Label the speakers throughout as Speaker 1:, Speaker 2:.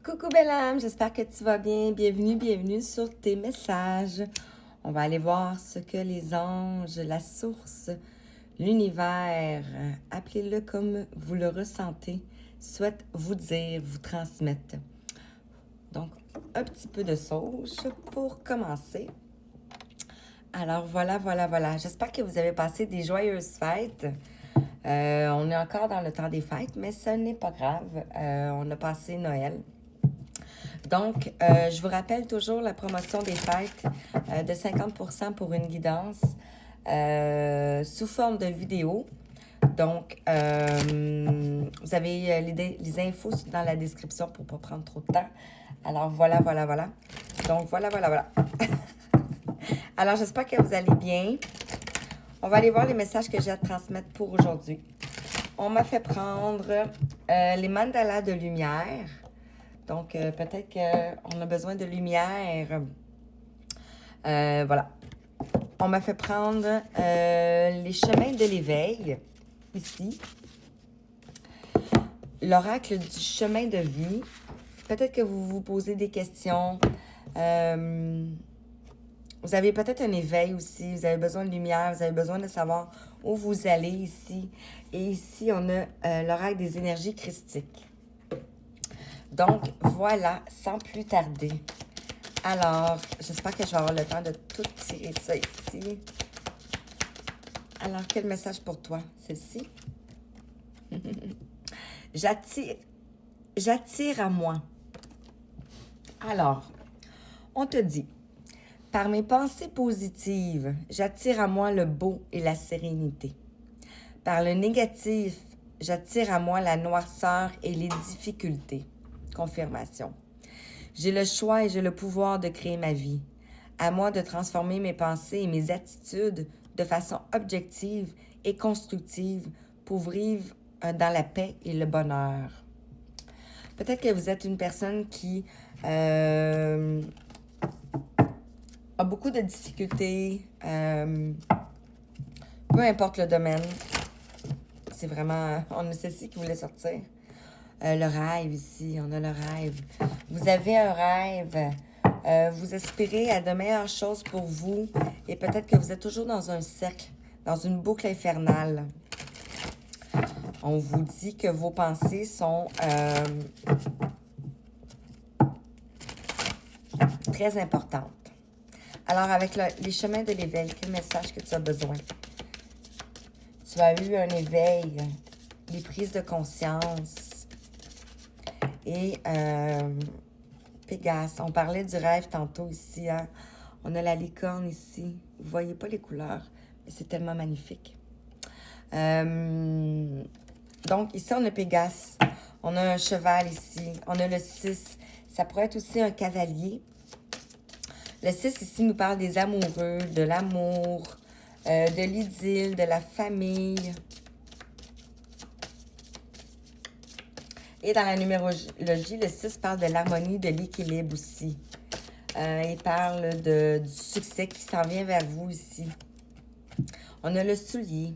Speaker 1: Coucou belle âme, j'espère que tu vas bien. Bienvenue sur tes messages. On va aller voir ce que les anges, la source, l'univers, appelez-le comme vous le ressentez, souhaitent vous dire, vous transmettre. Donc, un petit peu de sauce pour commencer. Alors voilà. J'espère que vous avez passé des joyeuses fêtes. On est encore dans le temps des fêtes, mais ce n'est pas grave. On a passé Noël. Donc, je vous rappelle toujours la promotion des fêtes de 50% pour une guidance sous forme de vidéo. Donc, vous avez les infos dans la description pour ne pas prendre trop de temps. Alors, voilà. Donc, voilà. Alors, j'espère que vous allez bien. On va aller voir les messages que j'ai à transmettre pour aujourd'hui. On m'a fait prendre les mandalas de lumière. Donc, peut-être qu'on a besoin de lumière. Voilà. On m'a fait prendre les chemins de l'éveil, ici. L'oracle du chemin de vie. Peut-être que vous vous posez des questions. Vous avez peut-être un éveil aussi. Vous avez besoin de lumière. Vous avez besoin de savoir où vous allez ici. Et ici, on a l'oracle des énergies christiques. Donc, voilà, sans plus tarder. Alors, j'espère que je vais avoir le temps de tout tirer ça ici. Alors, quel message pour toi, celle-ci? J'attire à moi. Alors, on te dit, par mes pensées positives, j'attire à moi le beau et la sérénité. Par le négatif, j'attire à moi la noirceur et les difficultés. Confirmation. J'ai le choix et j'ai le pouvoir de créer ma vie. À moi de transformer mes pensées et mes attitudes de façon objective et constructive pour vivre dans la paix et le bonheur. Peut-être que vous êtes une personne qui a beaucoup de difficultés, peu importe le domaine. C'est vraiment, on a ceci qui voulait sortir. Le rêve ici, on a le rêve. Vous avez un rêve, vous aspirez à de meilleures choses pour vous et peut-être que vous êtes toujours dans un cercle, dans une boucle infernale. On vous dit que vos pensées sont très importantes. Alors, avec les chemins de l'éveil, quel message que tu as besoin? Tu as eu un éveil, des prises de conscience. Et Pégase, on parlait du rêve tantôt ici. Hein? On a la licorne ici. Vous voyez pas les couleurs, mais c'est tellement magnifique. Donc, ici, on a Pégase. On a un cheval ici. On a le 6. Ça pourrait être aussi un cavalier. Le 6 ici nous parle des amoureux, de l'amour, de l'idylle, de la famille. Et dans la numérologie, le 6 parle de l'harmonie, de l'équilibre aussi. Il parle du succès qui s'en vient vers vous ici. On a le soulier.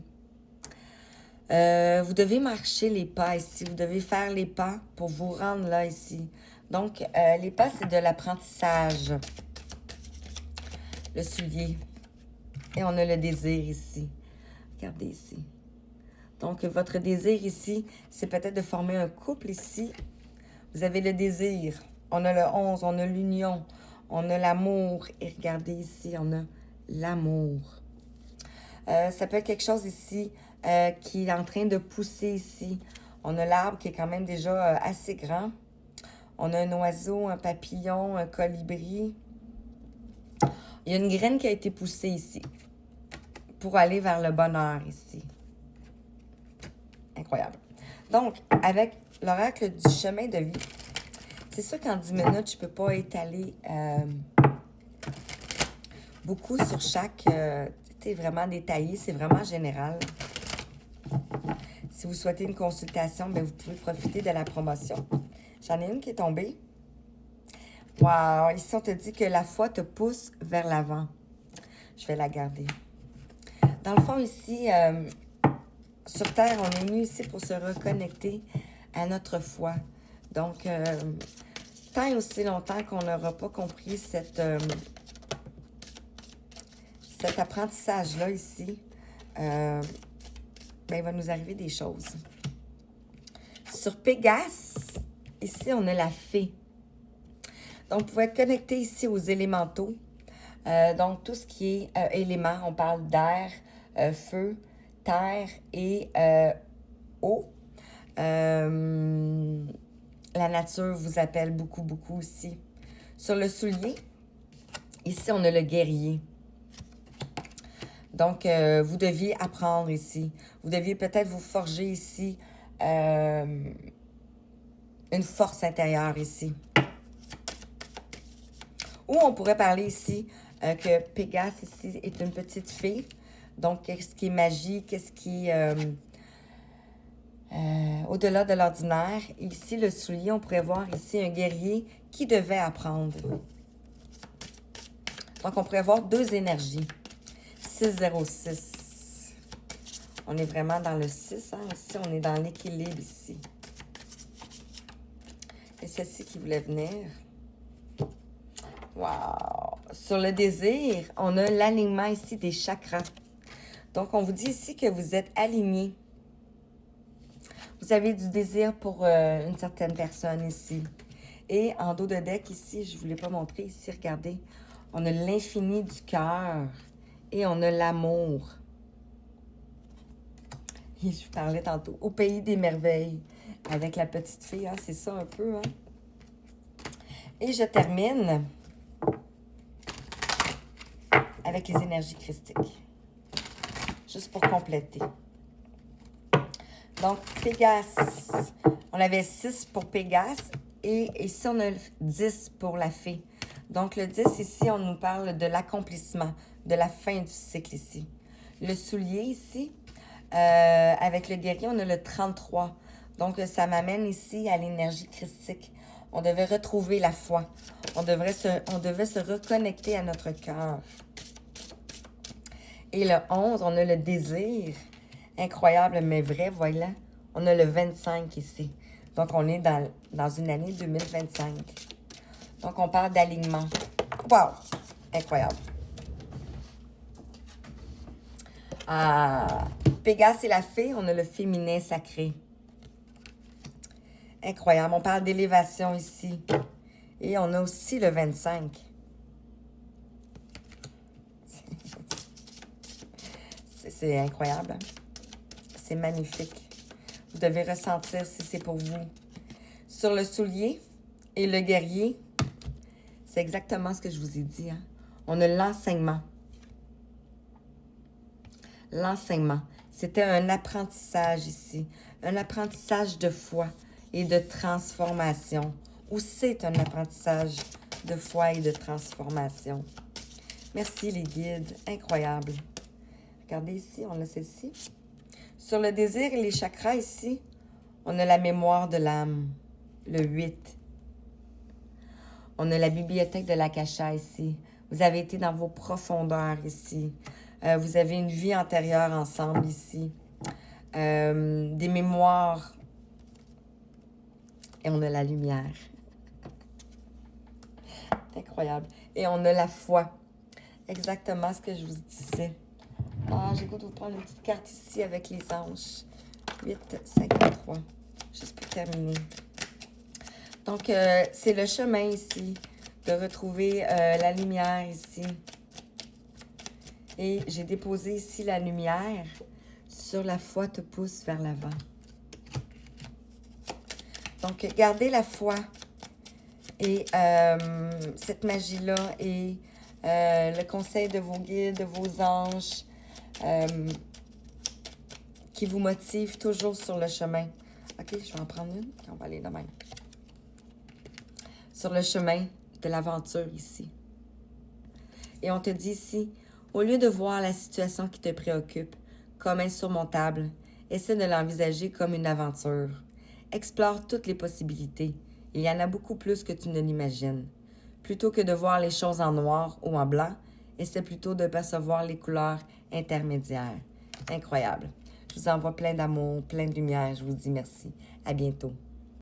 Speaker 1: Vous devez marcher les pas ici. Vous devez faire les pas pour vous rendre là ici. Donc, les pas, c'est de l'apprentissage. Le soulier. Et on a le désir ici. Regardez ici. Donc, votre désir ici, c'est peut-être de former un couple ici. Vous avez le désir. On a le 11, on a l'union, on a l'amour. Et regardez ici, on a l'amour. Ça peut être quelque chose ici qui est en train de pousser ici. On a l'arbre qui est quand même déjà assez grand. On a un oiseau, un papillon, un colibri. Il y a une graine qui a été poussée ici pour aller vers le bonheur ici. Incroyable. Donc, avec l'oracle du chemin de vie, c'est sûr qu'en 10 minutes, je ne peux pas étaler beaucoup sur chaque... c'est vraiment détaillé, c'est vraiment général. Si vous souhaitez une consultation, bien, vous pouvez profiter de la promotion. J'en ai une qui est tombée. Wow! Ici, on te dit que la foi te pousse vers l'avant. Je vais la garder. Dans le fond, ici... sur Terre, on est venu ici pour se reconnecter à notre foi. Donc, tant et aussi longtemps qu'on n'aura pas compris cet apprentissage-là ici, ben, il va nous arriver des choses. Sur Pégase, ici, on a la fée. Donc, vous pouvez être connecté ici aux élémentaux. Donc, tout ce qui est éléments, on parle d'air, feu, terre et eau. La nature vous appelle beaucoup, beaucoup aussi. Sur le soulier, ici, on a le guerrier. Donc, vous deviez apprendre ici. Vous deviez peut-être vous forger ici une force intérieure ici. Ou on pourrait parler ici que Pégase ici est une petite fée. Donc, qu'est-ce qui est magie, qu'est-ce qui est au-delà de l'ordinaire. Ici, le soulier, on pourrait voir ici un guerrier qui devait apprendre. Donc, on pourrait voir deux énergies. 606. On est vraiment dans le 6, hein? Ici, on est dans l'équilibre ici. Et celle-ci qui voulait venir. Wow! Sur le désir, on a l'alignement ici des chakras. Donc, on vous dit ici que vous êtes aligné. Vous avez du désir pour une certaine personne ici. Et en dos de deck ici, je ne vous l'ai pas montré ici, regardez. On a l'infini du cœur et on a l'amour. Je vous parlais tantôt. Au pays des merveilles. Avec la petite fille, hein, c'est ça un peu. Hein? Et je termine avec les énergies christiques. Juste pour compléter. Donc, Pégase. On avait 6 pour Pégase. Et ici, on a 10 pour la fée. Donc, le 10, ici, on nous parle de l'accomplissement, de la fin du cycle ici. Le soulier ici, avec le guerrier, on a le 33. Donc, ça m'amène ici à l'énergie christique. On devait retrouver la foi. On devait se reconnecter à notre cœur. Et le 11, on a le désir. Incroyable, mais vrai, voilà. On a le 25 ici. Donc, on est dans une année 2025. Donc, on parle d'alignement. Wow! Incroyable. Pégase et la fée, on a le féminin sacré. Incroyable. On parle d'élévation ici. Et on a aussi le 25. C'est incroyable. Hein? C'est magnifique. Vous devez ressentir si c'est pour vous. Sur le soulier et le guerrier, c'est exactement ce que je vous ai dit. Hein? On a l'enseignement. L'enseignement. C'était un apprentissage ici. Un apprentissage de foi et de transformation. Ou c'est un apprentissage de foi et de transformation. Merci les guides. Incroyable. Regardez ici, on a celle-ci. Sur le désir et les chakras ici, on a la mémoire de l'âme. Le 8. On a la bibliothèque de l'Akasha ici. Vous avez été dans vos profondeurs ici. Vous avez une vie antérieure ensemble ici. Des mémoires. Et on a la lumière. Incroyable. Et on a la foi. Exactement ce que je vous disais. Ah, j'ai goût de vous prendre une petite carte ici avec les anges. 8,53. Juste pour terminer. Donc, c'est le chemin ici. De retrouver la lumière ici. Et j'ai déposé ici la lumière. Sur la foi te pousse vers l'avant. Donc, gardez la foi. Et cette magie-là et le conseil de vos guides, de vos anges qui vous motivent toujours sur le chemin. OK, je vais en prendre une, puis on va aller de même. Sur le chemin de l'aventure ici. Et on te dit ici, au lieu de voir la situation qui te préoccupe comme insurmontable, essaie de l'envisager comme une aventure. Explore toutes les possibilités. Il y en a beaucoup plus que tu ne l'imagines. Plutôt que de voir les choses en noir ou en blanc, essaie plutôt de percevoir les couleurs intermédiaires. Incroyable. Je vous envoie plein d'amour, plein de lumière. Je vous dis merci. À bientôt.